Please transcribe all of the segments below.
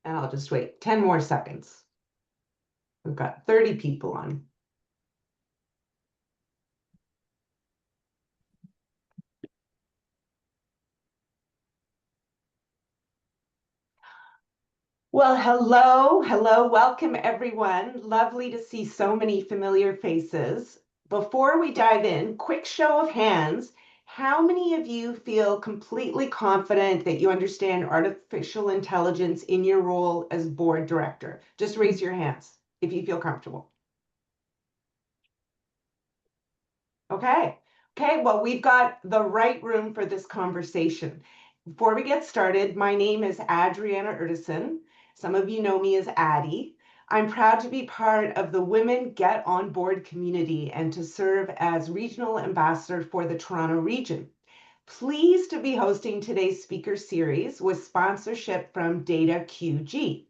And I'll just wait 10 more seconds. We've got 30 people on. Well, hello, welcome everyone. Lovely to see so many familiar faces. Before we dive in, quick show of hands. How many of you feel completely confident that you understand artificial intelligence in your role as board director? Just raise your hands if you feel comfortable. Okay. Okay, well, we've got the right room for this conversation. Before we get started, my name is Adriana Erdison. Some of you know me as Addie. I'm proud to be part of the Women Get On Board community and to serve as regional ambassador for the Toronto region. Pleased to be hosting today's speaker series with sponsorship from Data QG.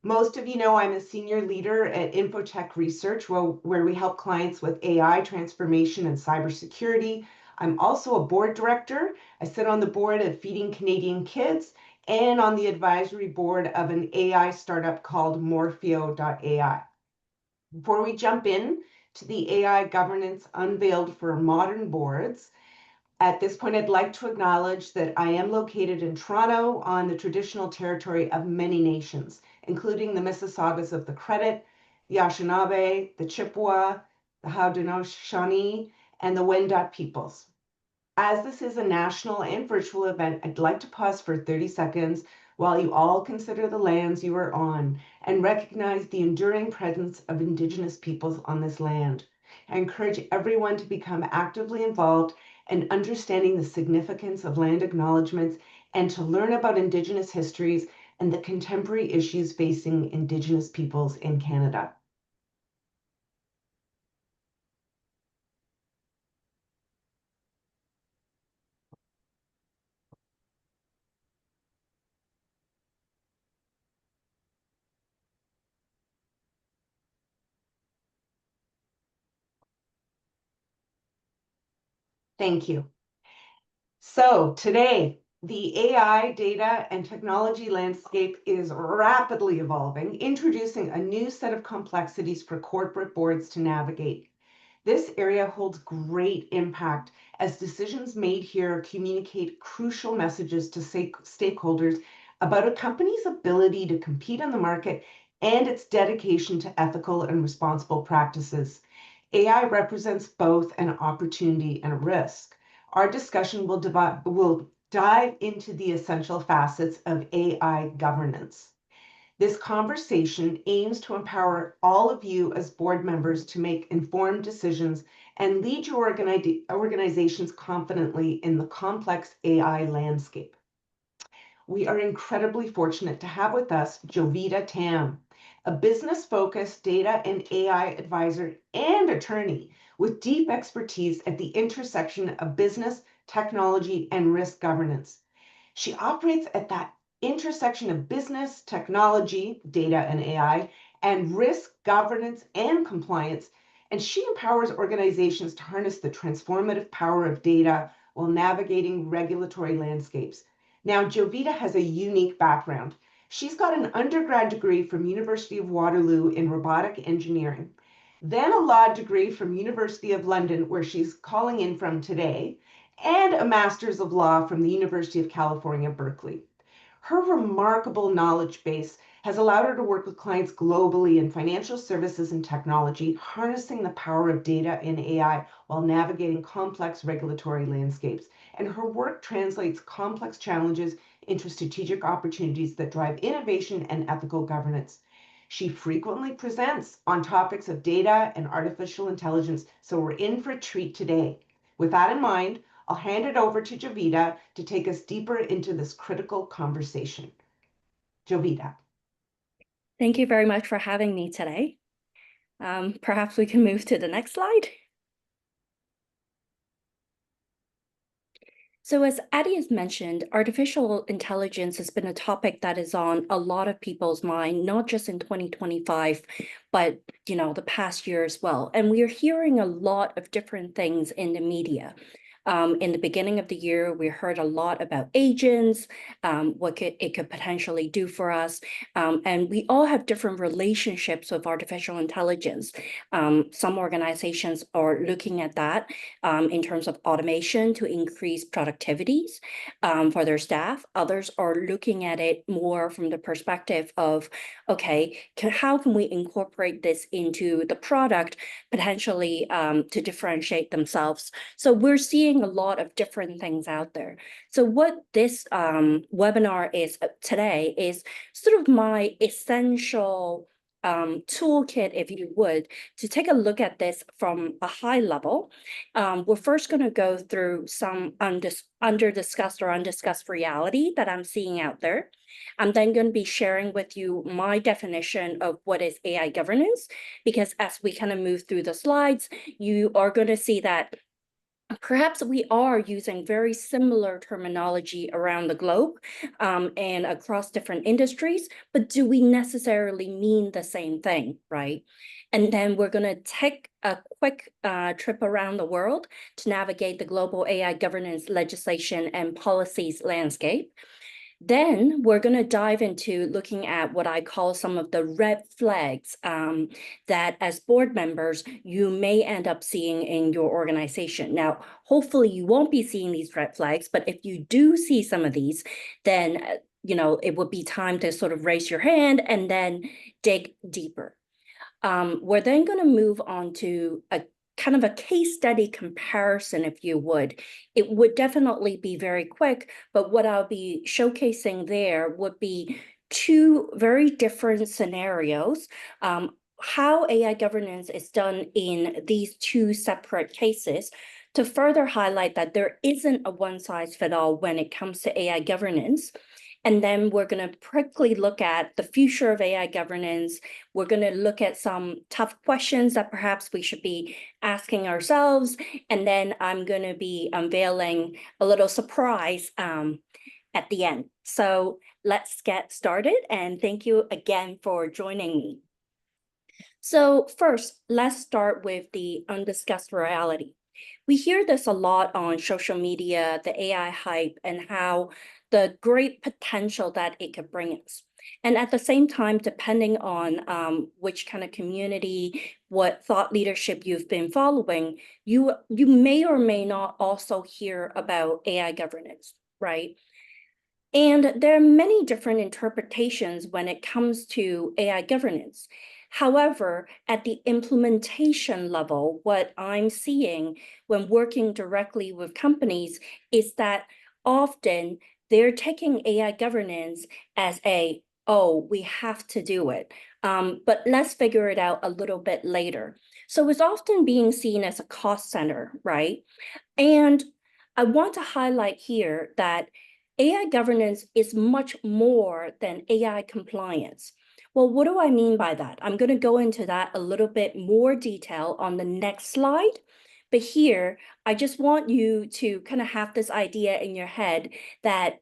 Most of you know I'm a senior leader at Infotech Research, where we help clients with AI transformation and cybersecurity. I'm also a board director. I sit on the board of Feeding Canadian Kids and on the advisory board of an AI startup called Morpheo.ai. Before we jump in to the AI governance unveiled for modern boards, at this point, I'd like to acknowledge that I am located in Toronto on the traditional territory of many nations, including the Mississaugas of the Credit, the Anishinaabe, the Chippewa, the Haudenosaunee, and the Wendat peoples. As this is a national and virtual event, I'd like to pause for 30 seconds while you all consider the lands you are on and recognize the enduring presence of Indigenous peoples on this land. I encourage everyone to become actively involved in understanding the significance of land acknowledgements and to learn about Indigenous histories and the contemporary issues facing Indigenous peoples in Canada. Thank you. So today, the AI data and technology landscape is rapidly evolving, introducing a new set of complexities for corporate boards to navigate. This area holds great impact as decisions made here communicate crucial messages to stakeholders about a company's ability to compete on the market and its dedication to ethical and responsible practices. AI represents both an opportunity and a risk. Our discussion will dive into the essential facets of AI governance. This conversation aims to empower all of you as board members to make informed decisions and lead your organizations confidently in the complex AI landscape. We are incredibly fortunate to have with us Jovita Tam, a business-focused data and AI advisor and attorney with deep expertise at the intersection of business, technology, and risk governance. She operates at that intersection of business, technology, data and AI, and risk governance and compliance, and she empowers organizations to harness the transformative power of data while navigating regulatory landscapes. Now, Jovita has a unique background. She's got an undergrad degree from University of Waterloo in robotic engineering, then a law degree from University of London, where she's calling in from today, and a master's of law from the University of California, Berkeley. Her remarkable knowledge base has allowed her to work with clients globally in financial services and technology, harnessing the power of data and AI while navigating complex regulatory landscapes. And her work translates complex challenges into strategic opportunities that drive innovation and ethical governance. She frequently presents on topics of data and artificial intelligence, so we're in for a treat today. With that in mind, I'll hand it over to Jovita to take us deeper into this critical conversation. Jovita. Thank you very much for having me today. Perhaps we can move to the next slide. So as Addie has mentioned, artificial intelligence has been a topic that is on a lot of people's mind, not just in 2025, but the past year as well. And we are hearing a lot of different things in the media. In the beginning of the year, we heard a lot about agents, what it could potentially do for us. And we all have different relationships with artificial intelligence. Some organizations are looking at that in terms of automation to increase productivities for their staff. Others are looking at it more from the perspective of, okay, how can we incorporate this into the product potentially to differentiate themselves? So we're seeing a lot of different things out there. So what this webinar is today is sort of my essential toolkit, if you would, to take a look at this from a high level. We're first going to go through some under-discussed or undiscussed reality that I'm seeing out there. I'm then going to be sharing with you my definition of what is AI governance, because as we kind of move through the slides, you are going to see that perhaps we are using very similar terminology around the globe and across different industries, but do we necessarily mean the same thing, right? And then we're going to take a quick trip around the world to navigate the global AI governance legislation and policies landscape. Then we're going to dive into looking at what I call some of the red flags that as board members, you may end up seeing in your organization. Now, hopefully you won't be seeing these red flags, but if you do see some of these, then it would be time to sort of raise your hand and then dig deeper. We're then going to move on to a kind of a case study comparison, if you would. It would definitely be very quick, but what I'll be showcasing there would be two very different scenarios. How AI governance is done in these two separate cases to further highlight that there isn't a one-size-fits-all when it comes to AI governance. And then we're going to quickly look at the future of AI governance. We're going to look at some tough questions that perhaps we should be asking ourselves. And then I'm going to be unveiling a little surprise at the end. So let's get started. And thank you again for joining me. So first, let's start with the undiscussed reality. We hear this a lot on social media, the AI hype, and how the great potential that it could bring us. And at the same time, depending on which kind of community, what thought leadership you've been following, you may or may not also hear about AI governance, right? And there are many different interpretations when it comes to AI governance. However, at the implementation level, what I'm seeing when working directly with companies is that often they're taking AI governance as oh, we have to do it, but let's figure it out a little bit later. So it's often being seen as a cost center, right? And I want to highlight here that AI governance is much more than AI compliance. Well, what do I mean by that? I'm going to go into that a little bit more detail on the next slide. But here, I just want you to kind of have this idea in your head that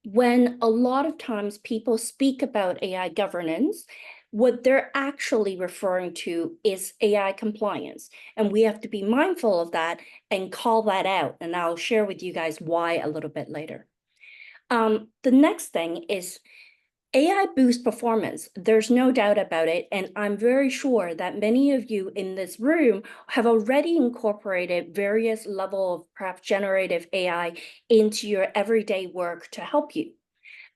when a lot of times people speak about AI governance, what they're actually referring to is AI compliance. And we have to be mindful of that and call that out. And I'll share with you guys why a little bit later. The next thing is AI boosts performance. There's no doubt about it. And I'm very sure that many of you in this room have already incorporated various levels of perhaps generative AI into your everyday work to help you.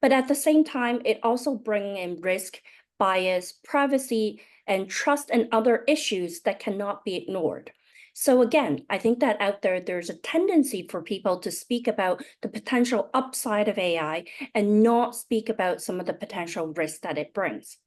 But at the same time, it also brings in risk, bias, privacy, and trust and other issues that cannot be ignored. So again, I think that out there's a tendency for people to speak about the potential upside of AI and not speak about some of the potential risks that it brings.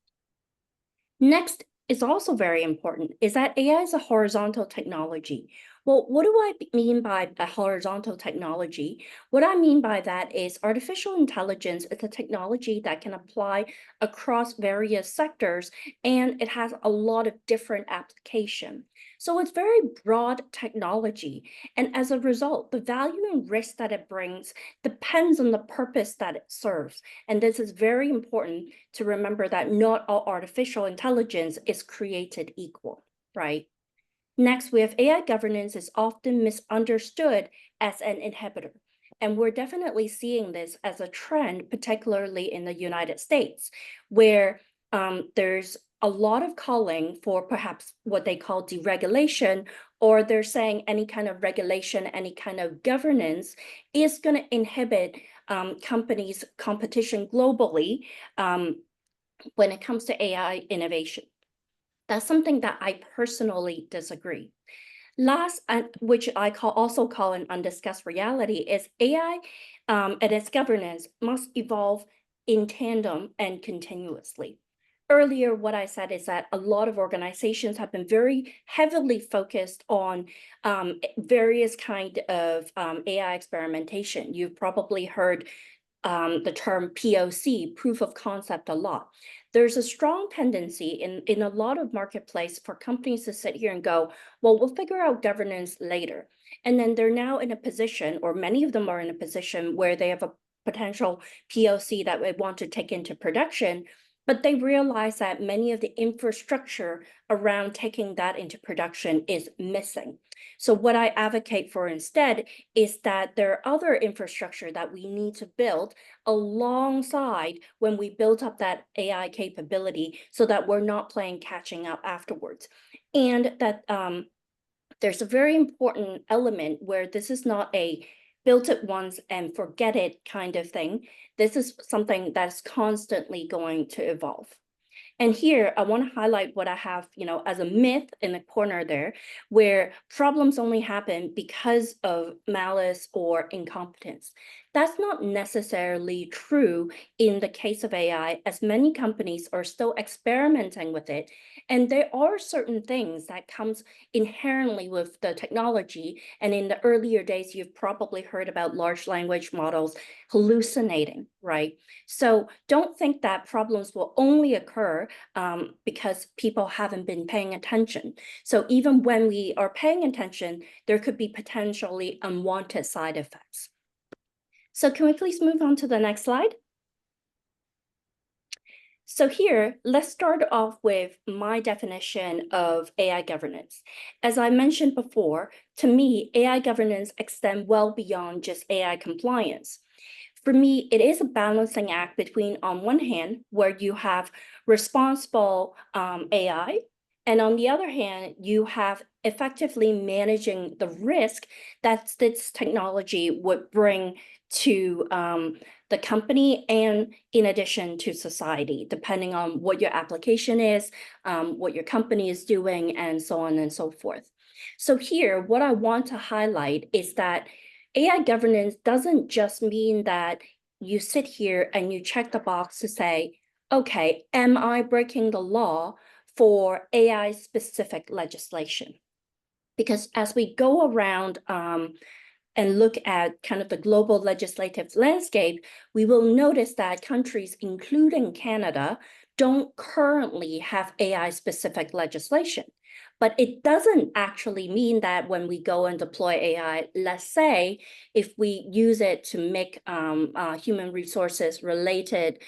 Next is also very important is that AI is a horizontal technology. Well, what do I mean by a horizontal technology? What I mean by that is artificial intelligence is a technology that can apply across various sectors, and it has a lot of different applications. So it's very broad technology. And as a result, the value and risk that it brings depends on the purpose that it serves. And this is very important to remember that not all artificial intelligence is created equal, right? Next, we have AI governance is often misunderstood as an inhibitor. And we're definitely seeing this as a trend, particularly in the United States, where there's a lot of calling for perhaps what they call deregulation, or they're saying any kind of regulation, any kind of governance is going to inhibit companies' competition globally when it comes to AI innovation. That's something that I personally disagree. Last, which I also call an undiscussed reality, is AI and its governance must evolve in tandem and continuously. Earlier, what I said is that a lot of organizations have been very heavily focused on various kind of AI experimentation. You've probably heard the term POC, proof of concept, a lot. There's a strong tendency in a lot of marketplace for companies to sit here and go, well, we'll figure out governance later. And then they're now in a position, or many of them are in a position where they have a potential POC that they want to take into production, but they realize that many of the infrastructure around taking that into production is missing. So what I advocate for instead is that there are other infrastructure that we need to build alongside when we build up that AI capability so that we're not playing catching up afterwards. And that there's a very important element where this is not a built it once and forget it kind of thing. This is something that's constantly going to evolve. And here I want to highlight what I have, as a myth in the corner there, where problems only happen because of malice or incompetence. That's not necessarily true in the case of AI, as many companies are still experimenting with it. And there are certain things that comes inherently with the technology. And in the earlier days, you've probably heard about large language models hallucinating, right? So don't think that problems will only occur because people haven't been paying attention. So even when we are paying attention, there could be potentially unwanted side effects. So can we please move on to the next slide? So here, let's start off with my definition of AI governance. As I mentioned before, to me, AI governance extends well beyond just AI compliance. For me, it is a balancing act between, on one hand, where you have responsible AI, and on the other hand, you have effectively managing the risk that this technology would bring to the company and in addition to society, depending on what your application is, what your company is doing, and so on and so forth. So here, what I want to highlight is that AI governance doesn't just mean that you sit here and you check the box to say, okay, am I breaking the law for AI specific legislation? Because as we go around and look at kind of the global legislative landscape, we will notice that countries, including Canada, don't currently have AI specific legislation. But it doesn't actually mean that when we go and deploy AI, let's say, if we use it to make human resources related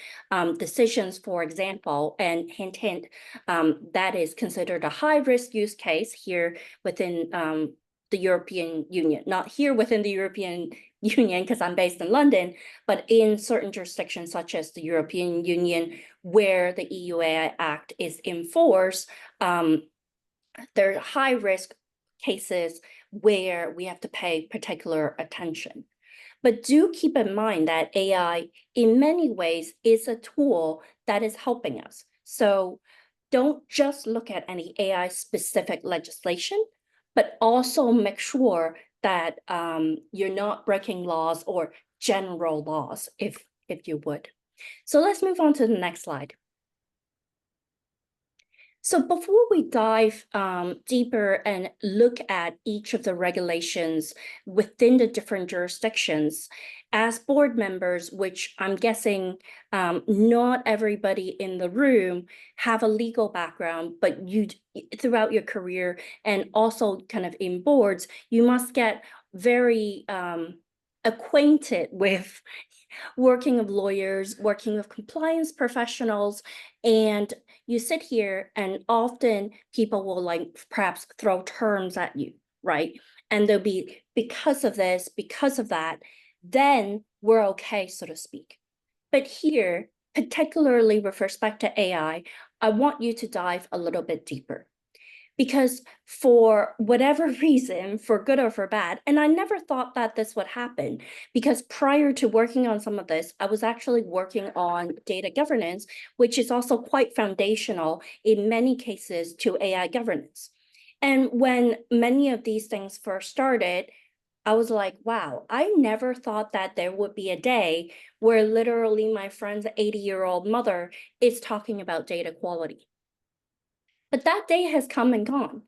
decisions, for example, and hint, hint, that is considered a high risk use case here within the European Union, not here within the European Union because I'm based in London, but in certain jurisdictions such as the European Union where the EU AI Act is in force, there are high risk cases where we have to pay particular attention. But do keep in mind that AI in many ways is a tool that is helping us. So don't just look at any AI specific legislation, but also make sure that you're not breaking laws or general laws, if you would. So let's move on to the next slide. So before we dive deeper and look at each of the regulations within the different jurisdictions, as board members, which I'm guessing not everybody in the room have a legal background, but you throughout your career and also kind of in boards, you must get very acquainted with working with lawyers, working with compliance professionals, and you sit here and often people will like perhaps throw terms at you, right? And they'll be because of this, because of that, then we're okay, so to speak. But here, particularly with respect to I want you to dive a little bit deeper because for whatever reason, for good or for bad, and I never thought that this would happen because prior to working on some of this, I was actually working on data governance, which is also quite foundational in many cases to AI governance. And when many of these things first started, I was like, wow, I never thought that there would be a day where literally my friend's 80-year-old mother is talking about data quality. But that day has come and gone.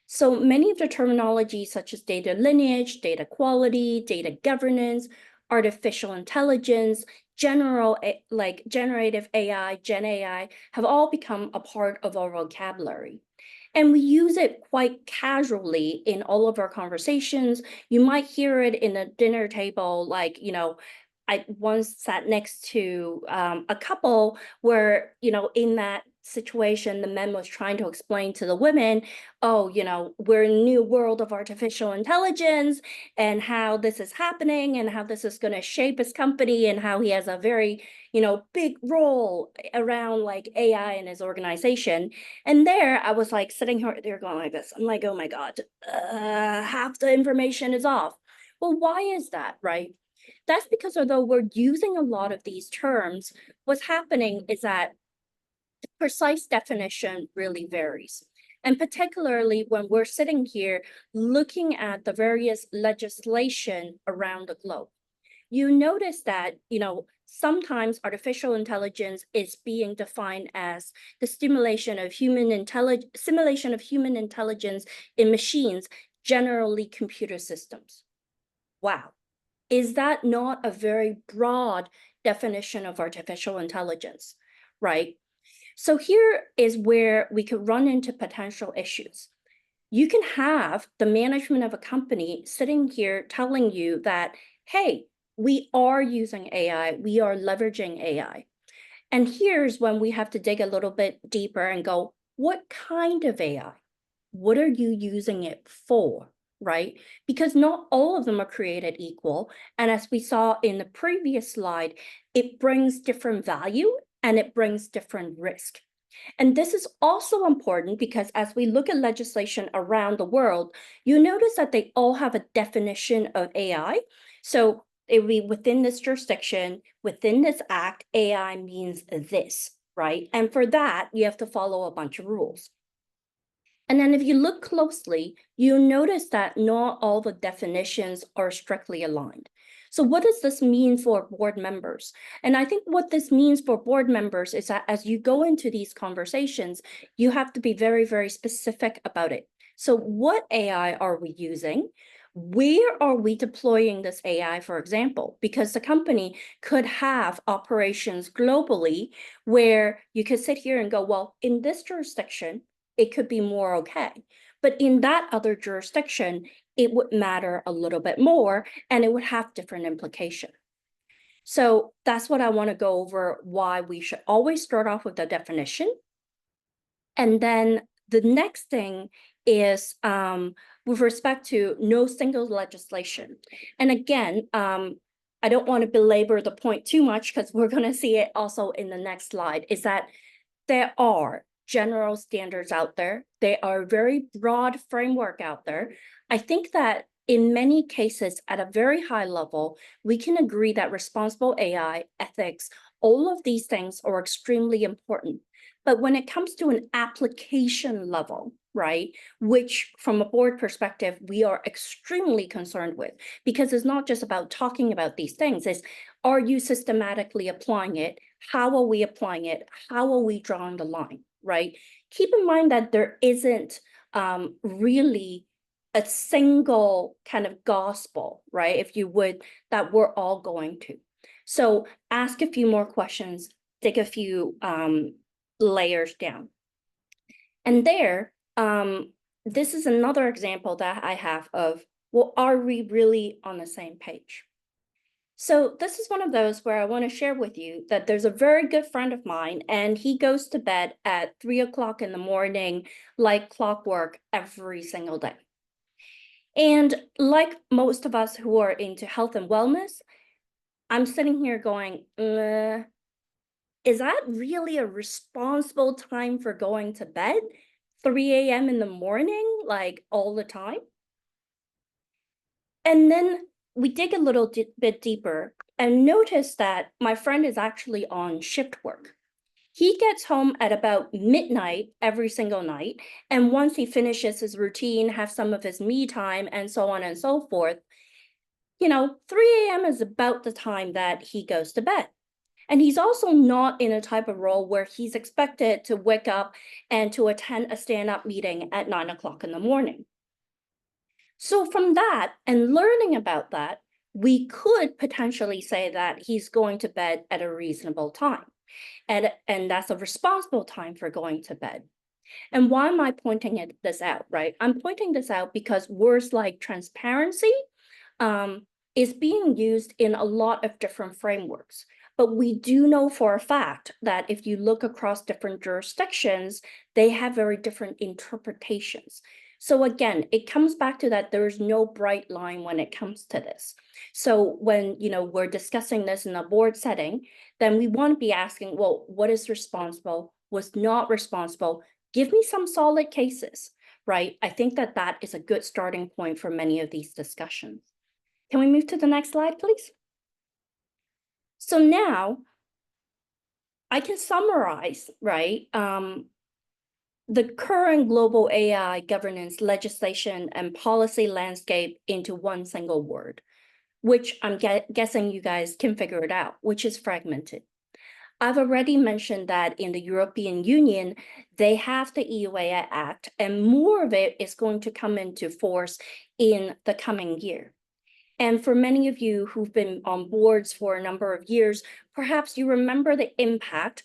So many of the terminology such as data lineage, data quality, data governance, artificial intelligence, like generative AI, Gen AI, have all become a part of our vocabulary. And we use it quite casually in all of our conversations. You might hear it in a dinner table, like, I once sat next to a couple where, in that situation, the men was trying to explain to the women, oh, we're in a new world of artificial intelligence and how this is happening and how this is going to shape his company and how he has a very, big role around like AI in his organization. And there I was like sitting there going like this. I'm like, oh my God, half the information is off. Well, why is that, right? That's because although we're using a lot of these terms, what's happening is that the precise definition really varies. And particularly when we're sitting here looking at the various legislation around the globe, you notice that, sometimes artificial intelligence is being defined as the simulation of human intelligence in machines, generally computer systems. Wow. Is that not a very broad definition of artificial intelligence, right? So here is where we could run into potential issues. You can have the management of a company sitting here telling you that, hey, we are using AI, we are leveraging AI. And here's when we have to dig a little bit deeper and go, what kind of AI? What are you using it for? Right? Because not all of them are created equal. And as we saw in the previous slide, it brings different value and it brings different risk. And this is also important because as we look at legislation around the world, you notice that they all have a definition of AI. So it will be within this jurisdiction, within this act, AI means this, right? And for that, you have to follow a bunch of rules. And then if you look closely, you notice that not all the definitions are strictly aligned. So what does this mean for board members? And I think what this means for board members is that as you go into these conversations, you have to be very, very specific about it. So what AI are we using? Where are we deploying this AI, for example? Because the company could have operations globally where you could sit here and go, well, in this jurisdiction, it could be more okay. But in that other jurisdiction, it would matter a little bit more and it would have different implications. So that's what I want to go over, why we should always start off with the definition. And then the next thing is with respect to no single legislation. And again, I don't want to belabor the point too much because we're going to see it also in the next slide, is that there are general standards out there. There are very broad framework out there. I think that in many cases, at a very high level, we can agree that responsible AI, ethics, all of these things are extremely important. But when it comes to an application level, right, which from a board perspective, we are extremely concerned with, because it's not just about talking about these things, it's are you systematically applying it? How are we applying it? How are we drawing the line, right? Keep in mind that there isn't really a single kind of gospel, right, if you would, that we're all going to. So ask a few more questions, dig a few layers down. And there, this is another example that I have of, well, are we really on the same page? So this is one of those where I want to share with you that there's a very good friend of mine, and he goes to bed at 3 o'clock in the morning, like clockwork, every single day. And like most of us who are into health and wellness, I'm sitting here going, is that really a responsible time for going to bed? 3 a.m. in the morning, like all the time? And then we dig a little bit deeper and notice that my friend is actually on shift work. He gets home at about midnight every single night. And once he finishes his routine, have some of his me time, and so on and so forth, 3 a.m. is about the time that he goes to bed. And he's also not in a type of role where he's expected to wake up and to attend a stand-up meeting at 9 o'clock in the morning. So from that and learning about that, we could potentially say that he's going to bed at a reasonable time. And that's a responsible time for going to bed. And why am I pointing this out, right? I'm pointing this out because words like transparency um, is being used in a lot of different frameworks. But we do know for a fact that if you look across different jurisdictions, they have very different interpretations. So again, it comes back to that there is no bright line when it comes to this. So when we're discussing this in a board setting, then we want to be asking, well, what is responsible? What's not responsible? Give me some solid cases, right? I think that that is a good starting point for many of these discussions. Can we move to the next slide, please? So now I can summarize, right, the current global AI governance legislation and policy landscape into one single word, which I'm guessing you guys can figure it out, which is fragmented. I've already mentioned that in the European Union, they have the EU AI Act, and more of it is going to come into force in the coming year. And for many of you who've been on boards for a number of years, perhaps you remember the impact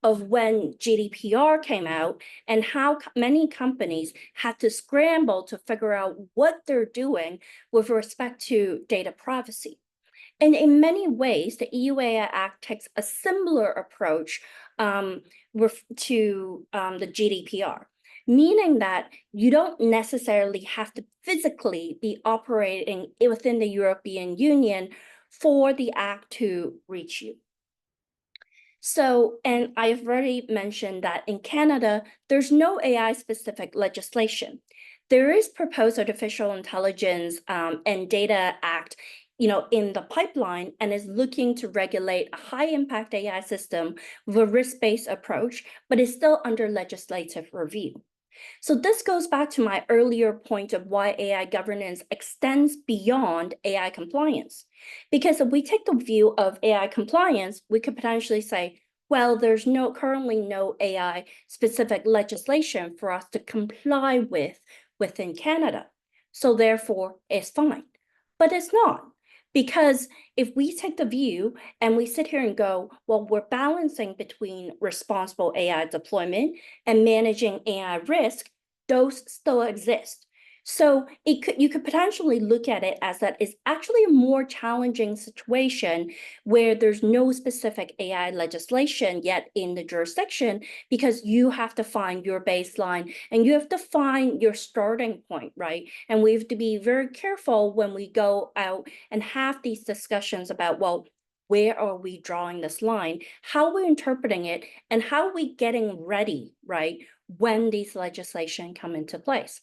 of when GDPR came out and how many companies had to scramble to figure out what they're doing with respect to data privacy. And in many ways, the EUA Act takes a similar approach to the GDPR, meaning that you don't necessarily have to physically be operating within the European Union for the act to reach you. So, and I've already mentioned that in Canada, there's no AI specific legislation. There is proposed artificial intelligence and data act in the pipeline, and is looking to regulate a high impact AI system with a risk-based approach, but is still under legislative review. So this goes back to my earlier point of why AI governance extends beyond AI compliance. Because if we take the view of AI compliance, we could potentially say, well, there's currently no AI specific legislation for us to comply with within Canada. So therefore, it's fine. But it's not. Because if we take the view and we sit here and go, well, we're balancing between responsible AI deployment and managing AI risk, those still exist. So you could potentially look at it as that it's actually a more challenging situation where there's no specific AI legislation yet in the jurisdiction, because you have to find your baseline and you have to find your starting point, right? And we have to be very careful when we go out and have these discussions about, well, where are we drawing this line? How are we interpreting it? And how are we getting ready, right, when these legislation come into place?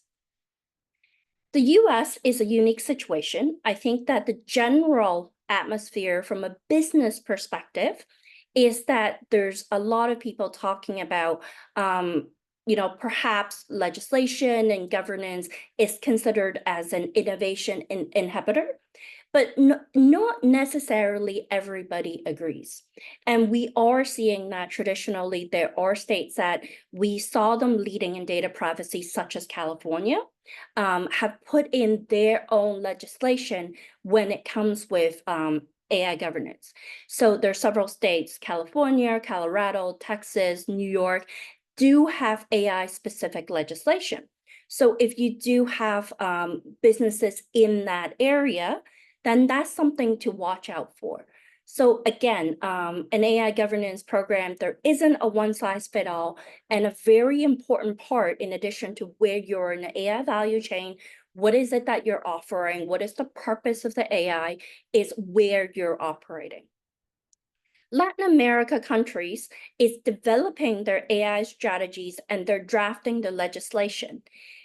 The US is a unique situation. I think that the general atmosphere from a business perspective is that there's a lot of people talking about, perhaps legislation and governance is considered as an innovation inhibitor, but not necessarily everybody agrees. And we are seeing that traditionally there are states that we saw them leading in data privacy, such as California, have put in their own legislation when it comes with AI governance. So there are several states, California, Colorado, Texas, New York, do have AI specific legislation. So if you do have businesses in that area, then that's something to watch out for. So again, an AI governance program, there isn't a one size fit all, and a very important part, in addition to where you're in the AI value chain, what is it that you're offering, what is the purpose of the AI, is where you're operating. Latin America countries is developing their AI strategies and they're drafting the legislation.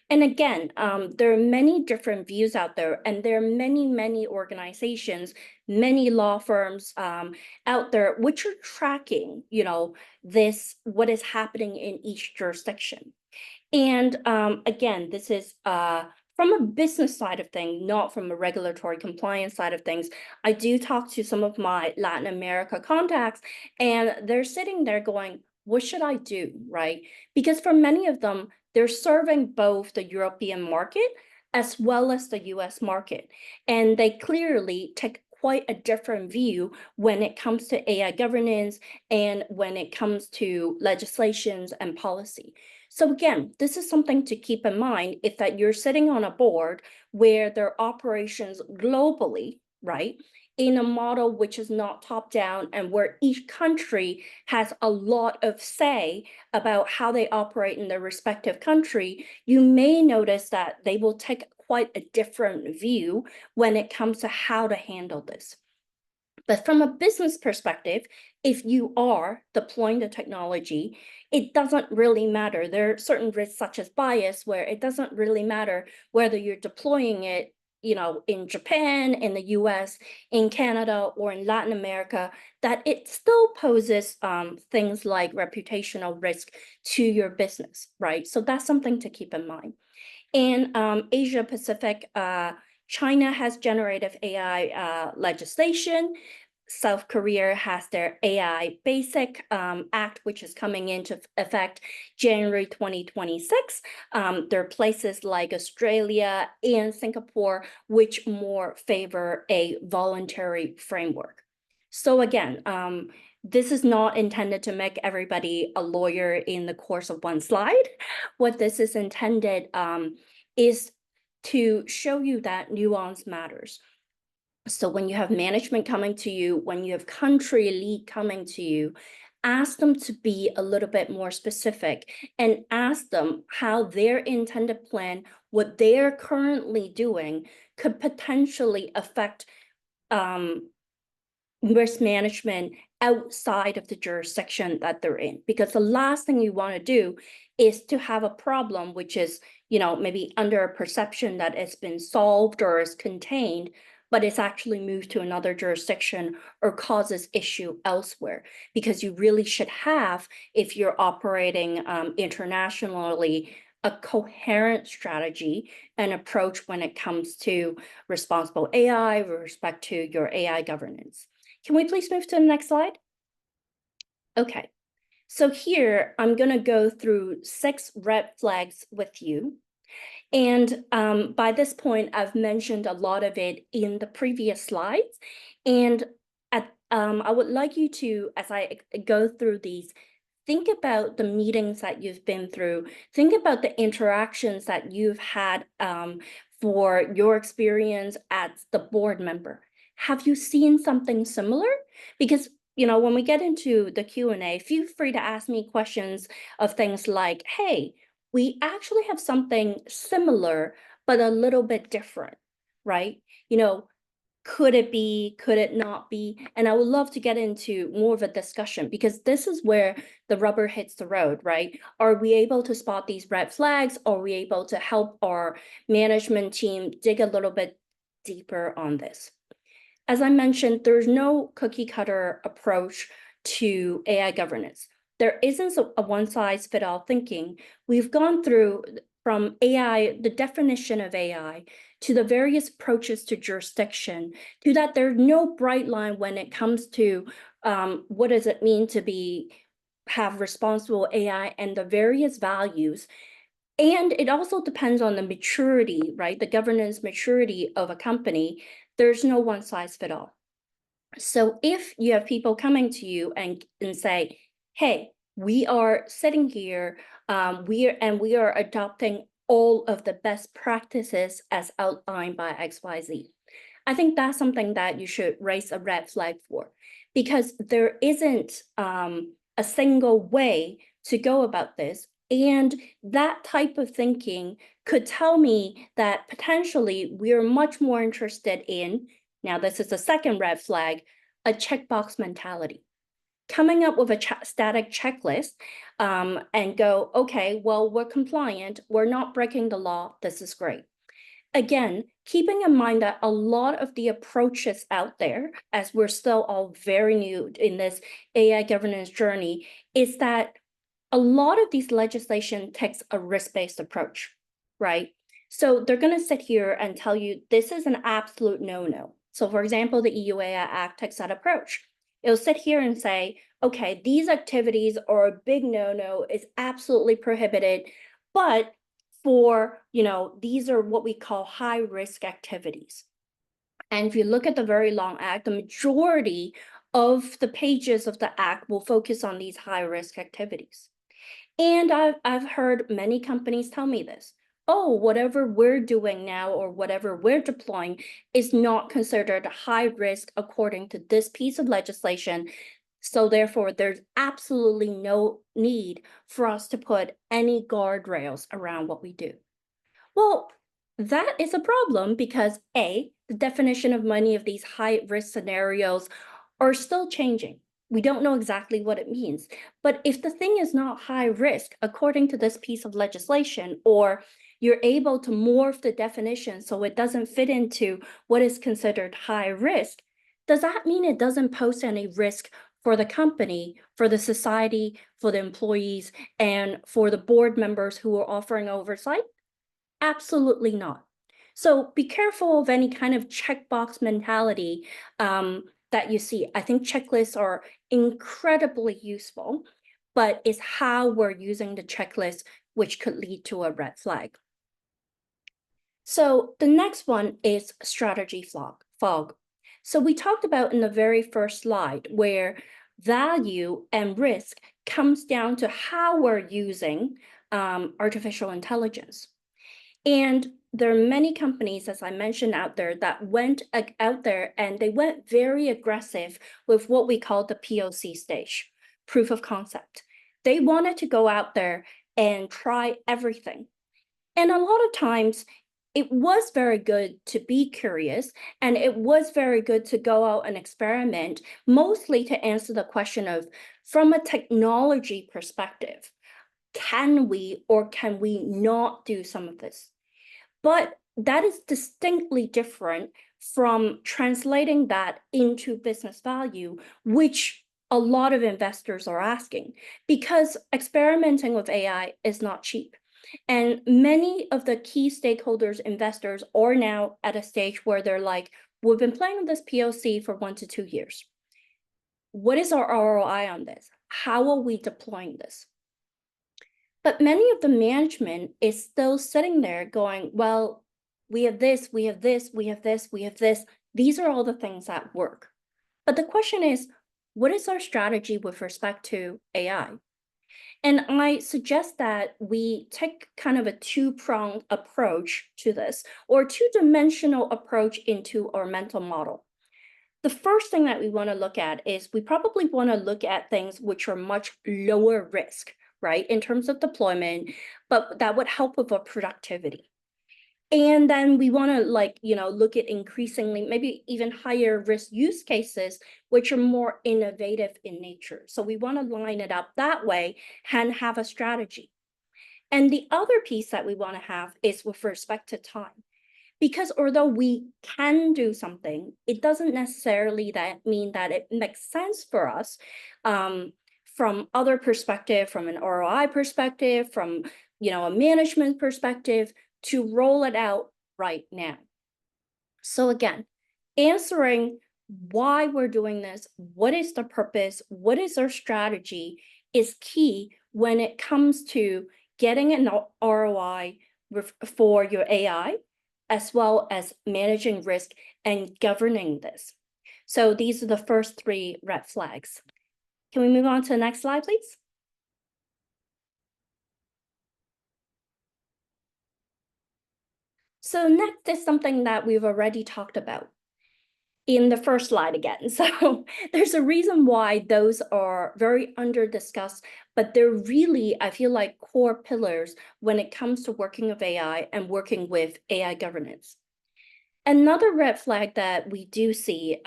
And again, there are many different views out there, and there are many organizations, many law firms out there which are tracking, this what is happening in each jurisdiction. And again, this is from a business side of things, not from a regulatory compliance side of things. I do talk to some of my Latin America contacts, and they're sitting there going, what should I do, right? Because for many of them, they're serving both the European market as well as the US market. And they clearly take quite a different view when it comes to AI governance and when it comes to legislations and policy. So again, this is something to keep in mind if that you're sitting on a board where there are operations globally, right? In a model which is not top down and where each country has a lot of say about how they operate in their respective country, you may notice that they will take quite a different view when it comes to how to handle this. But from a business perspective, if you are deploying the technology, it doesn't really matter. There are certain risks such as bias where it doesn't really matter whether you're deploying it, in Japan, in the US, in Canada, or in Latin America, that it still poses things like reputational risk to your business, right? So that's something to keep in mind. In Asia Pacific, China has generative AI legislation. South Korea has their AI Basic Act, which is coming into effect January 2026. There are places like Australia and Singapore, which more favor a voluntary framework. So again, this is not intended to make everybody a lawyer in the course of one slide. What this is intended is to show you that nuance matters. So when you have management coming to you, when you have country lead coming to you, ask them to be a little bit more specific and ask them how their intended plan, what they're currently doing, could potentially affect risk management outside of the jurisdiction that they're in. Because the last thing you want to do is to have a problem which is, maybe under a perception that it's been solved or is contained, but it's actually moved to another jurisdiction or causes issue elsewhere. Because you really should have, if you're operating internationally, a coherent strategy and approach when it comes to responsible AI with respect to your AI governance. Can we please move to the next slide? Okay, so here I'm going to go through 6 red flags with you. And by this point, I've mentioned a lot of it in the previous slides. And I would like you to, as I go through these, think about the meetings that you've been through. Think about the interactions that you've had for your experience as the board member. Have you seen something similar? Because when we get into the Q&A, feel free to ask me questions of things like, hey, we actually have something similar, but a little bit different, right? Could it be, could it not be? And I would love to get into more of a discussion because this is where the rubber hits the road, right? Are we able to spot these red flags? Are we able to help our management team dig a little bit deeper on this? As I mentioned, there's no cookie cutter approach to AI governance. There isn't a one size fit all thinking. We've gone through from AI, the definition of AI, to the various approaches to jurisdiction, to that there's no bright line when it comes to what does it mean to have responsible AI and the various values. And it also depends on the maturity, right? The governance maturity of a company. There's no one size fit all. So if you have people coming to you and say, hey, we are sitting here, we are adopting all of the best practices as outlined by XYZ. I think that's something that you should raise a red flag for, because there isn't a single way to go about this. And that type of thinking could tell me that potentially we're much more interested in, now this is the second red flag, a checkbox mentality. Coming up with a static checklist and go, okay, well, we're compliant, we're not breaking the law, this is great. Again, keeping in mind that a lot of the approaches out there, as we're still all very new in this AI governance journey, is that a lot of these legislation takes a risk-based approach, right? So they're going to sit here and tell you this is an absolute no-no. So for example, the EU AI Act takes that approach. It'll sit here and say, okay, these activities are a big no-no, it's absolutely prohibited, but for, these are what we call high risk activities. And if you look at the very long act, the majority of the pages of the act will focus on these high risk activities. And I've heard many companies tell me this. Oh, whatever we're doing now or whatever we're deploying is not considered high risk according to this piece of legislation. So therefore, there's absolutely no need for us to put any guardrails around what we do. Well, that is a problem because A, the definition of many of these high risk scenarios are still changing. We don't know exactly what it means. But if the thing is not high risk, according to this piece of legislation, or you're able to morph the definition so it doesn't fit into what is considered high risk, does that mean it doesn't pose any risk for the company, for the society, for the employees, and for the board members who are offering oversight? Absolutely not. So be careful of any kind of checkbox mentality that you see. I think checklists are incredibly useful, but it's how we're using the checklist which could lead to a red flag. So the next one is strategy fog. So we talked about in the very first slide where value and risk comes down to how we're using artificial intelligence. And there are many companies, as I mentioned out there, that went out there and they went very aggressive with what we call the POC stage, proof of concept. They wanted to go out there and try everything. And a lot of times it was very good to be curious and it was very good to go out and experiment, mostly to answer the question of, from a technology perspective, can we or can we not do some of this? But that is distinctly different from translating that into business value, which a lot of investors are asking, because experimenting with AI is not cheap. And many of the key stakeholders, investors, are now at a stage where they're like, we've been playing with this POC for 1 to 2 years. What is our ROI on this? How are we deploying this? But many of the management is still sitting there going, well, we have this, we have this, we have this, we have this. These are all the things that work. But the question is, what is our strategy with respect to AI? And I suggest that we take kind of a two-pronged approach to this, or two-dimensional approach into our mental model. The first thing that we want to look at is we probably want to look at things which are much lower risk, right, in terms of deployment, but that would help with our productivity. And then we want to look at increasingly, maybe even higher risk use cases, which are more innovative in nature. So we want to line it up that way and have a strategy. And the other piece that we want to have is with respect to time. Because although we can do something, it doesn't necessarily mean that it makes sense for us from other perspective, from an ROI perspective, from a management perspective, to roll it out right now. So again, answering why we're doing this, what is the purpose, what is our strategy, is key when it comes to getting an ROI for your AI, as well as managing risk and governing this. So these are the first 3 red flags. Can we move on to the next slide, please? So next is something that we've already talked about. in the first slide again. So there's a reason why those are very under discussed, but they're really, I feel like, core pillars when it comes to working with AI and working with AI governance. Another red flag that we do see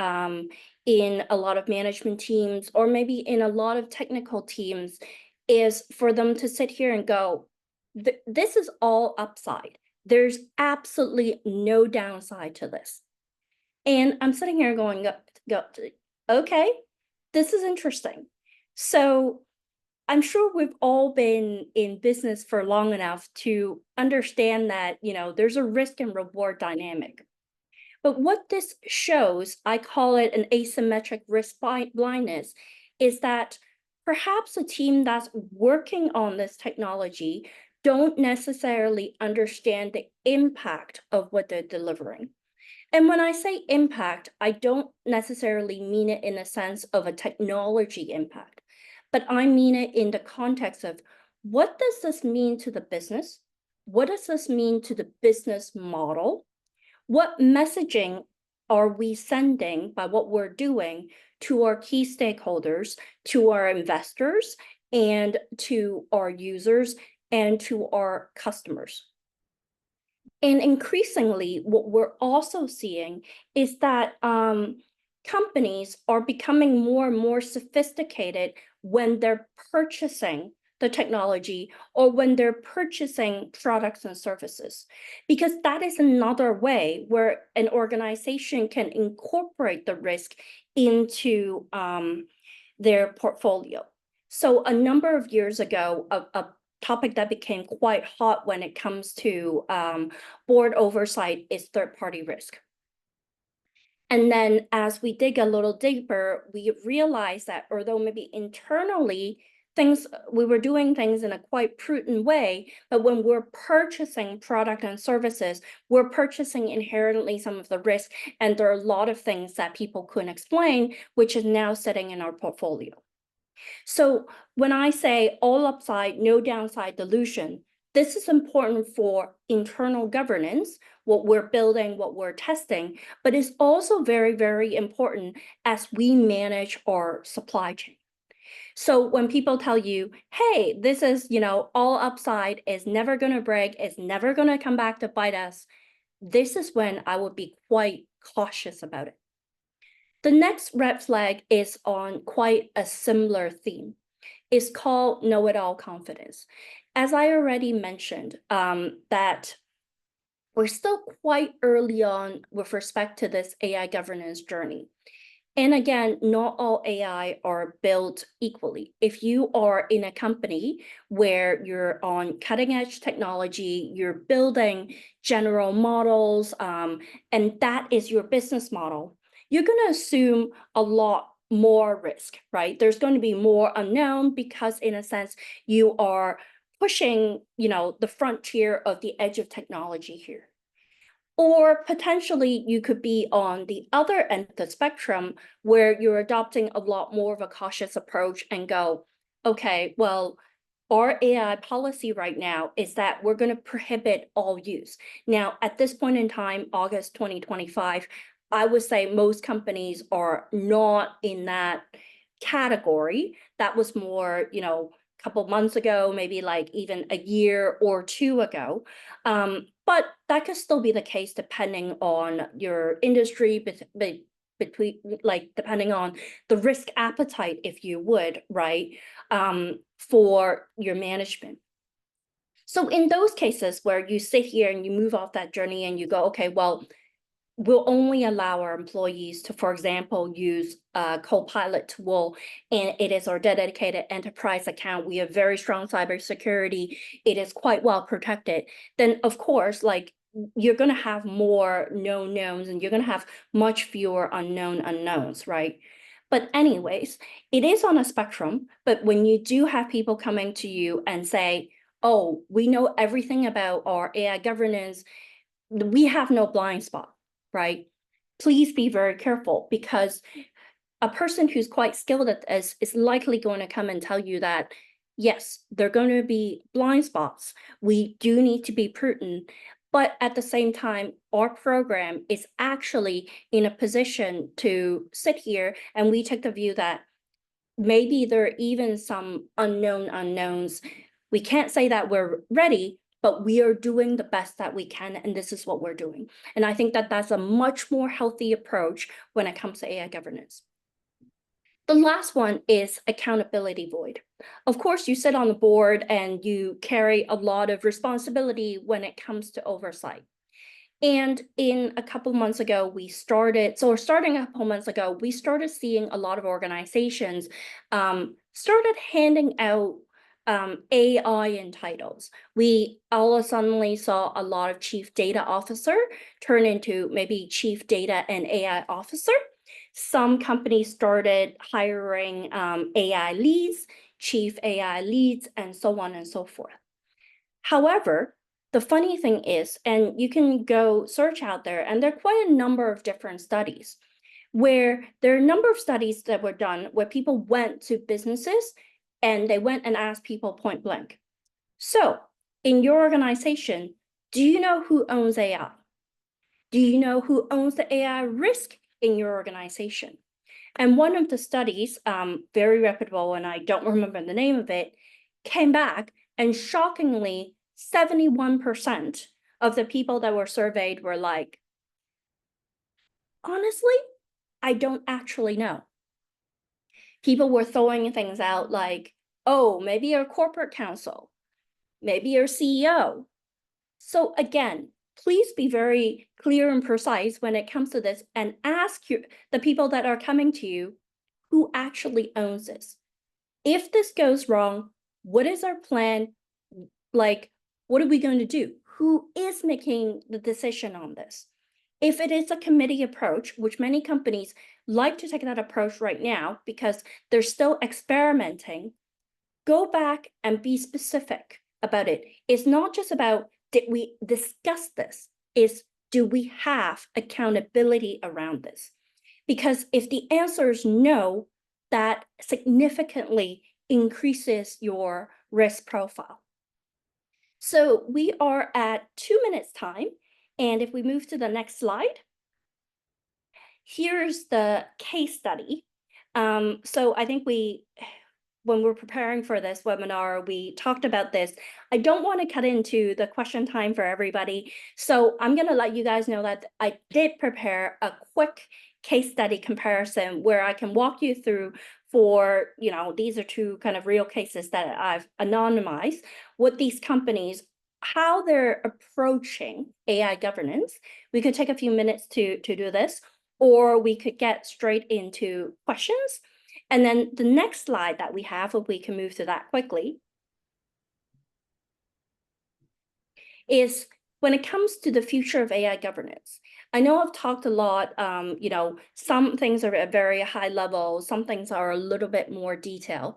in a lot of management teams, or maybe in a lot of technical teams, is for them to sit here and go, this is all upside. There's absolutely no downside to this. And I'm sitting here going, okay, this is interesting. So I'm sure we've all been in business for long enough to understand that, there's a risk and reward dynamic. But what this shows, I call it an asymmetric risk blindness, is that perhaps a team that's working on this technology don't necessarily understand the impact of what they're delivering. And when I say impact, I don't necessarily mean it in a sense of a technology impact, but I mean it in the context of, what does this mean to the business? What does this mean to the business model? What messaging are we sending by what we're doing to our key stakeholders, to our investors, and to our users, and to our customers? And increasingly, what we're also seeing is that companies are becoming more and more sophisticated when they're purchasing the technology, or when they're purchasing products and services, because that is another way where an organization can incorporate the risk into their portfolio. So a number of years ago, a topic that became quite hot when it comes to board oversight is third-party risk. And then as we dig a little deeper, we realize that although maybe internally we were doing things in a quite prudent way, but when we're purchasing product and services, we're purchasing inherently some of the risk, and there are a lot of things that people couldn't explain, which is now sitting in our portfolio. So when I say all upside, no downside dilution, this is important for internal governance, what we're building, what we're testing, but it's also very, very important as we manage our supply chain. So when people tell you, hey, this is, all upside, is never going to break, is never going to come back to bite us, this is when I would be quite cautious about it. The next red flag is on quite a similar theme. It's called know-it-all confidence. As I already mentioned, that we're still quite early on with respect to this AI governance journey. And again, not all AI are built equally. If you are in a company where you're on cutting edge technology, you're building general models, and that is your business model, you're going to assume a lot more risk, right? There's going to be more unknown because, in a sense, you are pushing, the frontier of the edge of technology here. Or potentially you could be on the other end of the spectrum where you're adopting a lot more of a cautious approach and go, okay, well, our AI policy right now is that we're going to prohibit all use. Now, at this point in time, August 2025, I would say most companies are not in that category. That was more, couple months ago, maybe like even a year or two ago. But that could still be the case depending on your industry, depending on the risk appetite, if you would, right, for your management. So in those cases where you sit here and you move off that journey and you go, okay, well, we'll only allow our employees to, for example, use a Copilot tool, and it is our dedicated enterprise account. We have very strong cybersecurity. It is quite well protected. Then, of course, you're going to have more known knowns, and you're going to have much fewer unknown unknowns, right? But anyways, it is on a spectrum. But when you do have people coming to you and say, oh, we know everything about our AI governance, we have no blind spot, right? Please be very careful, because a person who's quite skilled at this is likely going to come and tell you that, yes, there are going to be blind spots. We do need to be prudent, But at the same time, our program is actually in a position to sit here, and we take the view that maybe there are even some unknown unknowns. We can't say that we're ready, but we are doing the best that we can, and this is what we're doing. And I think that that's a much more healthy approach when it comes to AI governance. The last one is accountability void. Of course, you sit on the board and you carry a lot of responsibility when it comes to oversight. And in a couple months ago, starting a couple months ago, we started seeing a lot of organizations started handing out AI in titles. We all of a suddenly saw a lot of chief data officer turn into maybe chief data and AI officer. Some companies started hiring AI leads, chief AI leads, and so on and so forth. However, the funny thing is, and you can go search out there, and there are quite a number of different studies where there are a number of studies that were done where people went to businesses and they went and asked people point blank. So in your organization, do you know who owns AI? Do you know who owns the AI risk in your organization? And one of the studies, very reputable, and I don't remember the name of it, came back and shockingly, 71% of the people that were surveyed were like, honestly, I don't actually know. People were throwing things out like, oh, maybe your corporate counsel, maybe your CEO. So again, please be very clear and precise when it comes to this and ask the people that are coming to you who actually owns this. If this goes wrong, what is our plan? Like, what are we going to do? Who is making the decision on this? If it is a committee approach, which many companies like to take that approach right now because they're still experimenting, go back and be specific about it. It's not just about, did we discuss this? It's, do we have accountability around this? Because if the answer is no, that significantly increases your risk profile. So we are at 2 minutes time. And if we move to the next slide, here's the case study. So I think when we're preparing for this webinar, we talked about this. I don't want to cut into the question time for everybody. So I'm going to let you guys know that I did prepare a quick case study comparison where I can walk you through for, these are two kind of real cases that I've anonymized with these companies, how they're approaching AI governance. We could take a few minutes to do this, or we could get straight into questions. And then the next slide that we have, if we can move to that quickly, is when it comes to the future of AI governance. I know I've talked a lot, some things are at very high level, some things are a little bit more detailed,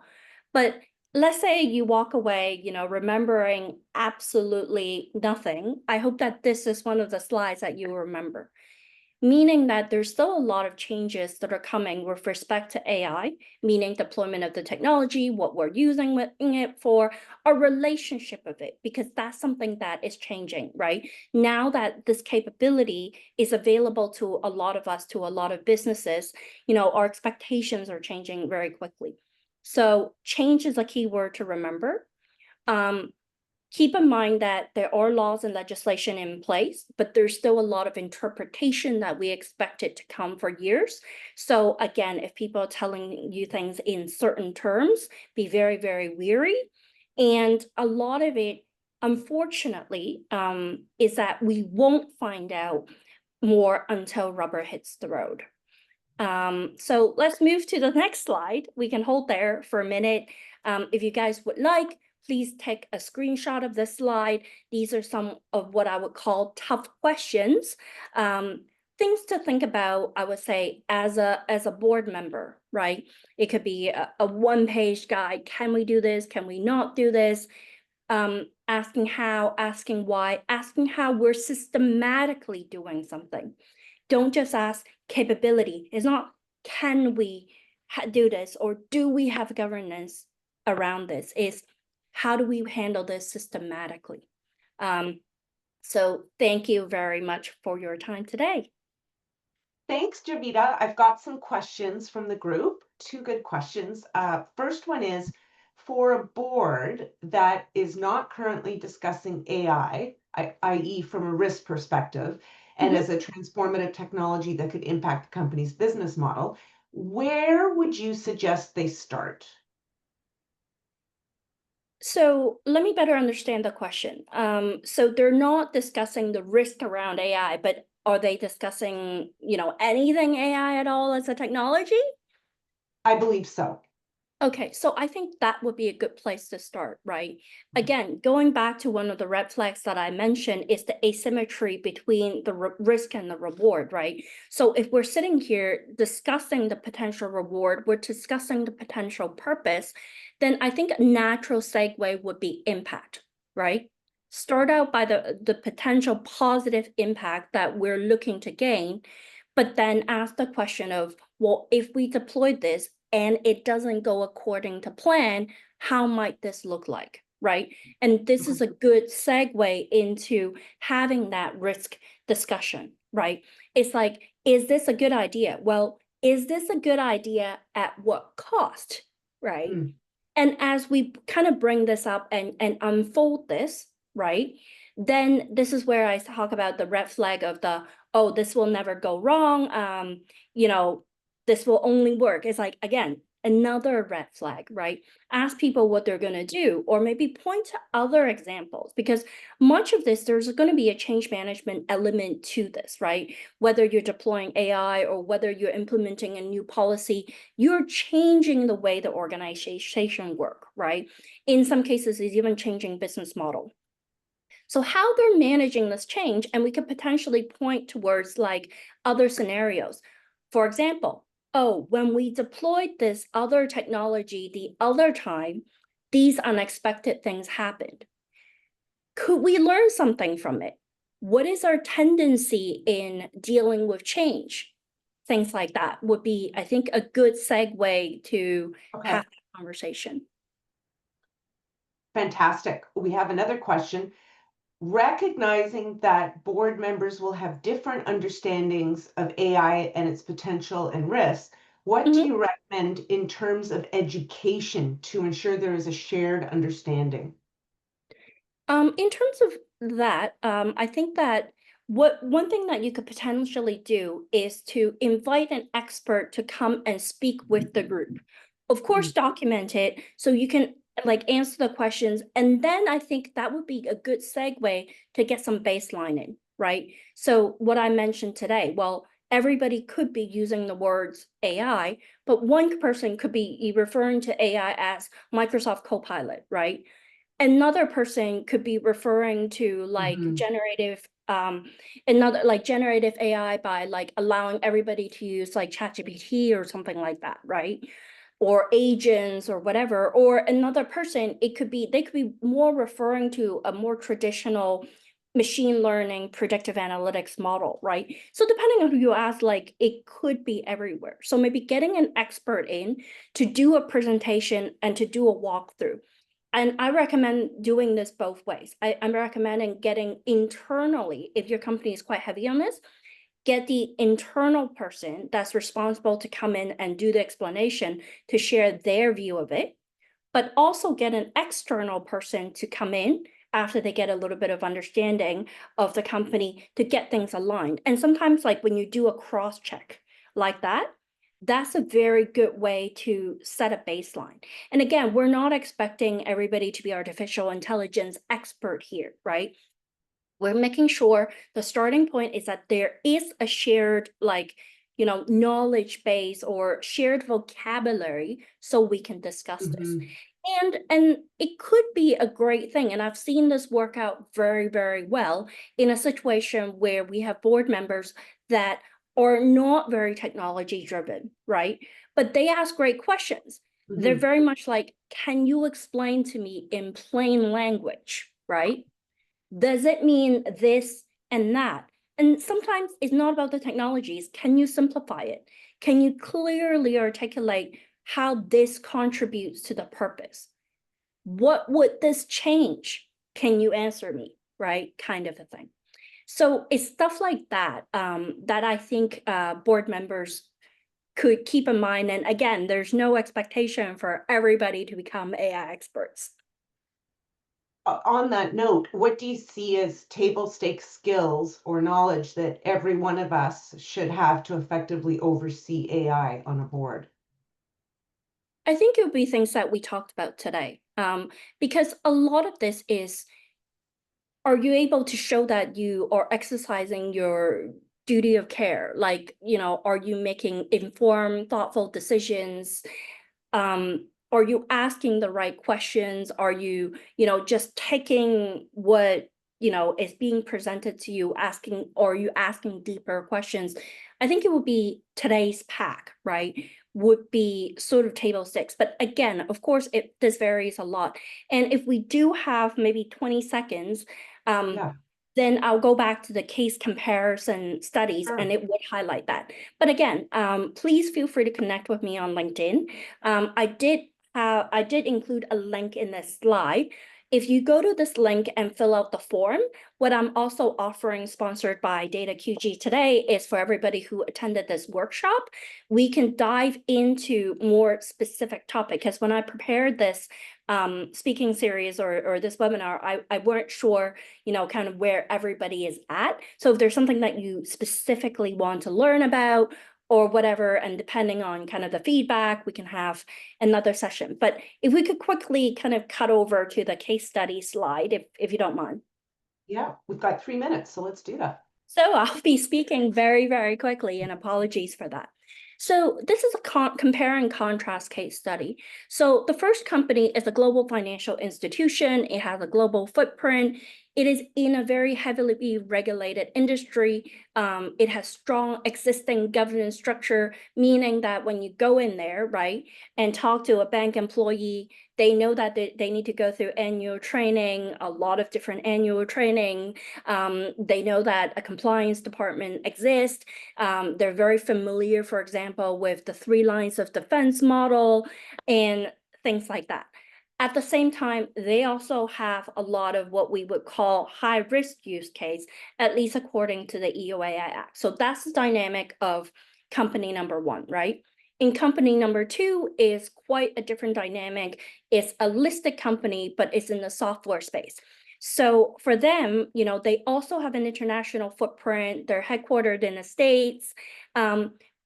but let's say you walk away, remembering absolutely nothing. I hope that this is one of the slides that you remember. Meaning that there's still a lot of changes that are coming with respect to AI, meaning deployment of the technology, what we're using it for, our relationship of it, because that's something that is changing, right? Now that this capability is available to a lot of us, to a lot of businesses, our expectations are changing very quickly. So change is a key word to remember. Keep in mind that there are laws and legislation in place, but there's still a lot of interpretation that we expect it to come for years. So again, if people are telling you things in certain terms, be very, very wary. And a lot of it, unfortunately, is that we won't find out more until rubber hits the road. So let's move to the next slide. We can hold there for a minute. If you guys would like, please take a screenshot of this slide. These are some of what I would call tough questions. Things to think about, I would say, as a board member, right? It could be a one-page guide. Can we do this? Can we not do this? Asking how, asking why, asking how we're systematically doing something. Don't just ask capability. It's not, can we do this, or do we have governance around this? It's, how do we handle this systematically? So thank you very much for your time today. Thanks, Jovita. I've got some questions from the group. Two good questions. First one is for a board that is not currently discussing AI, i.e., from a risk perspective, and Mhm. as a transformative technology that could impact the company's business model, where would you suggest they start? So let me better understand the question. So they're not discussing the risk around AI, but are they discussing, anything AI at all as a technology? I believe so. Okay, so I think that would be a good place to start, right? Again, going back to one of the red flags that I mentioned is the asymmetry between the risk and the reward, right? So if we're sitting here discussing the potential reward, we're discussing the potential purpose, then I think a natural segue would be impact, right? Start out by the potential positive impact that we're looking to gain, but then ask the question of, well, if we deployed this and it doesn't go according to plan, how might this look like? Right. And this is Mhm. a good segue into having that risk discussion, right? It's like, is this a good idea? Well, is this a good idea at what cost? Right. Mm, And as we kind of bring this up and unfold this, right? Then this is where I talk about the red flag of the, oh, this will never go wrong. You know, this will only work. It's like, again, another red flag, right? Ask people what they're going to do, or maybe point to other examples, because much of this, there's going to be a change management element to this, right? Whether you're deploying AI or whether you're implementing a new policy, you're changing the way the organization work, right? In some cases, it's even changing business model. So how they're managing this change, and we could potentially point towards like other scenarios. For example, oh, when we deployed this other technology the other time, these unexpected things happened. Could we learn something from it? What is our tendency in dealing with change? Things like that would be, I think, a good segue to have okay, that conversation. fantastic. We have another question. Recognizing that board members will have different understandings of AI and its potential and risks, what do Mhm. you recommend in terms of education to ensure there is a shared understanding? In terms of that, I think that what one thing that you could potentially do is to invite an expert to come and speak with the group. Of course, Mm, document it so you can like answer the questions, and then I think that would be a good segue to get some baselining, right? So what I mentioned today, well, everybody could be using the words AI, but one person could be referring to AI as Microsoft Copilot, right? Another person could be referring to like mhm. generative AI by like allowing everybody to use like ChatGPT or something like that, right? Or agents or whatever. Or another person, they could be more referring to a more traditional machine learning predictive analytics model, right? So depending on who you ask, like it could be everywhere. So maybe getting an expert in to do a presentation and to do a walkthrough. And I recommend doing this both ways. I'm recommending getting internally, if your company is quite heavy on this, get the internal person that's responsible to come in and do the explanation to share their view of it, but also get an external person to come in after they get a little bit of understanding of the company to get things aligned. And sometimes, like when you do a cross check like that, that's a very good way to set a baseline. And again, we're not expecting everybody to be artificial intelligence expert here, right? We're making sure the starting point is that there is a shared knowledge base or shared vocabulary so we can discuss this. Mhm. And it could be a great thing, and I've seen this work out very, very well in a situation where we have board members that are not very technology driven, right? But they ask great questions. They're Mhm. very much like, can you explain to me in plain language, right? Does it mean this and that? And sometimes it's not about the technologies. Can you simplify it? Can you clearly articulate how this contributes to the purpose? What would this change? Can you answer me? Right? Kind of a thing. So it's stuff like that that I think board members could keep in mind. And again, there's no expectation for everybody to become AI experts. On that note, what do you see as table stakes skills or knowledge that every one of us should have to effectively oversee AI on a board? I think it would be things that we talked about today, because a lot of this is, are you able to show that you are exercising your duty of care? Like, are you making informed, thoughtful decisions? Are you asking the right questions? Are you, just taking what, is being presented to you, asking, or are you asking deeper questions? I think it would be today's pack, right? Would be sort of table stakes. But again, of course, this varies a lot. And if we do have maybe 20 seconds, um, Yeah, then I'll go back to the case comparison studies and sure. it would highlight that. But again, please feel free to connect with me on LinkedIn. I did include a link in this slide. If you go to this link and fill out the form, what I'm also offering, sponsored by Data QG today, is for everybody who attended this workshop, we can dive into more specific topic. Because when I prepared this speaking series or this webinar, I weren't sure, kind of where everybody is at. So if there's something that you specifically want to learn about or whatever, and depending on kind of the feedback, we can have another session. But if we could quickly kind of cut over to the case study slide, if you don't mind. Yeah, we've got 3 minutes, so let's do that. So I'll be speaking very, very quickly, and apologies for that. So this is a compare and contrast case study. So the first company is a global financial institution. It has a global footprint. It is in a very heavily regulated industry. It has strong existing governance structure, meaning that when you go in there, right, and talk to a bank employee, they know that they need to go through annual training, a lot of different annual training. They know that a compliance department exists. They're very familiar, for example, with the 3 lines of defense model and things like that. At the same time, they also have a lot of what we would call high risk use case, at least according to the EOAI Act. So that's the dynamic of company number one, right? In company number two is quite a different dynamic. It's a listed company, but it's in the software space. So for them, they also have an international footprint. They're headquartered in the States.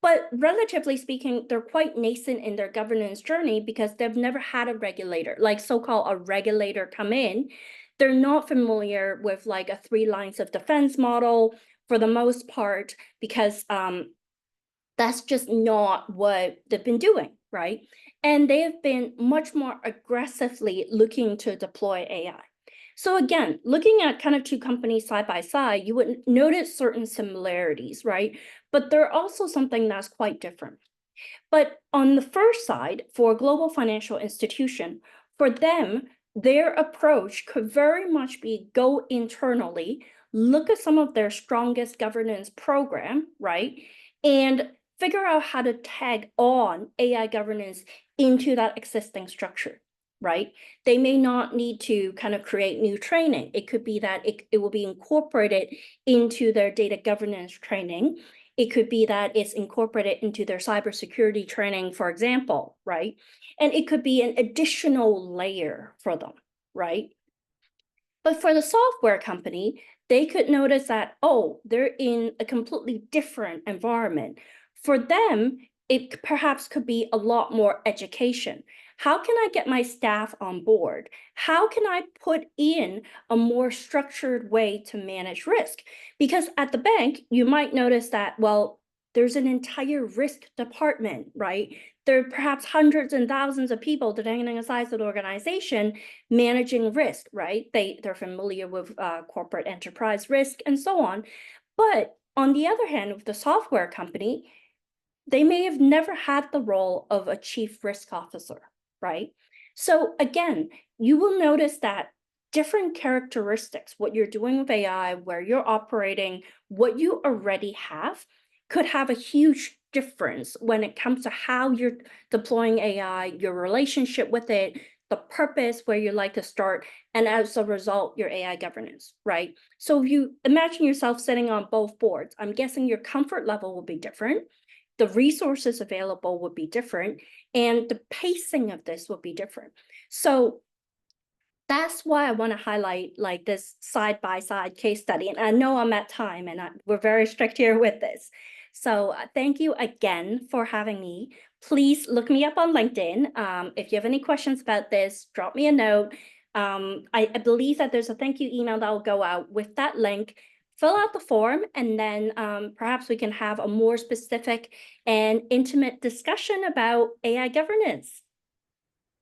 But relatively speaking, they're quite nascent in their governance journey because they've never had a regulator, like so-called a regulator, come in. They're not familiar with like a 3 lines of defense model for the most part, because that's just not what they've been doing, right? And they have been much more aggressively looking to deploy AI. So again, looking at kind of two companies side by side, you would notice certain similarities, right? But they're also something that's quite different. But on the first side, for a global financial institution, for them, their approach could very much be go internally, look at some of their strongest governance program, right? And figure out how to tag on AI governance into that existing structure, right? They may not need to kind of create new training. It could be that it will be incorporated into their data governance training. It could be that it's incorporated into their cybersecurity training, for example, right? And it could be an additional layer for them, right? But for the software company, they could notice that, oh, they're in a completely different environment. For them, it perhaps could be a lot more education. How can I get my staff on board? How can I put in a more structured way to manage risk? Because at the bank, you might notice that, well, there's an entire risk department, right? There are perhaps hundreds and thousands of people, depending on the size of the organization, managing risk, right? They're familiar with corporate enterprise risk and so on. But on the other hand, with the software company, they may have never had the role of a chief risk officer, right? So again, you will notice that different characteristics, what you're doing with AI, where you're operating, what you already have, could have a huge difference when it comes to how you're deploying AI, your relationship with it, the purpose, where you like to start, and as a result, your AI governance, right? So if you imagine yourself sitting on both boards, I'm guessing your comfort level will be different. The resources available would be different, and the pacing of this would be different. So that's why I want to highlight like this side by side case study. And I know I'm at time, and we're very strict here with this. So thank you again for having me. Please look me up on LinkedIn. If you have any questions about this, drop me a note. I believe that there's a thank you email that will go out with that link. Fill out the form, and then perhaps we can have a more specific and intimate discussion about AI governance.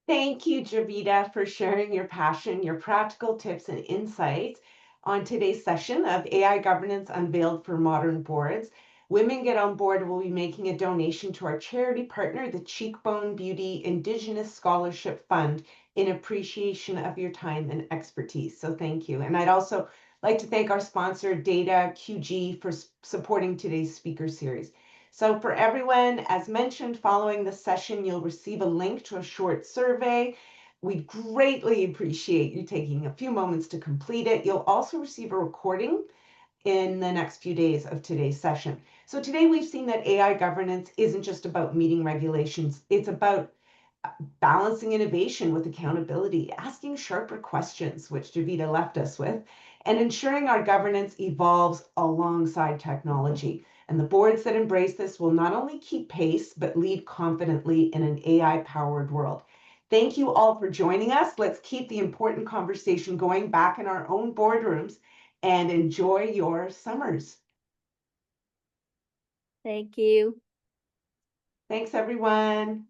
Thank you, Jovita, for sharing your passion, your practical tips and insights on today's session of AI Governance Unveiled for Modern Boards. Women Get on Board will be making a donation to our charity partner, the Cheekbone Beauty Indigenous Scholarship Fund, in appreciation of your time and expertise. So thank you. And I'd also like to thank our sponsor, Data QG, for supporting today's speaker series. So for everyone, as mentioned, following the session, you'll receive a link to a short survey. We'd greatly appreciate you taking a few moments to complete it. You'll also receive a recording in the next few days of today's session. So today we've seen that AI governance isn't just about meeting regulations. It's about balancing innovation with accountability, asking sharper questions, which Jovita left us with, and ensuring our governance evolves alongside technology. And the boards that embrace this will not only keep pace, but lead confidently in an AI-powered world. Thank you all for joining us. Let's keep the important conversation going back in our own boardrooms and enjoy your summers. Thank you. Thanks, everyone.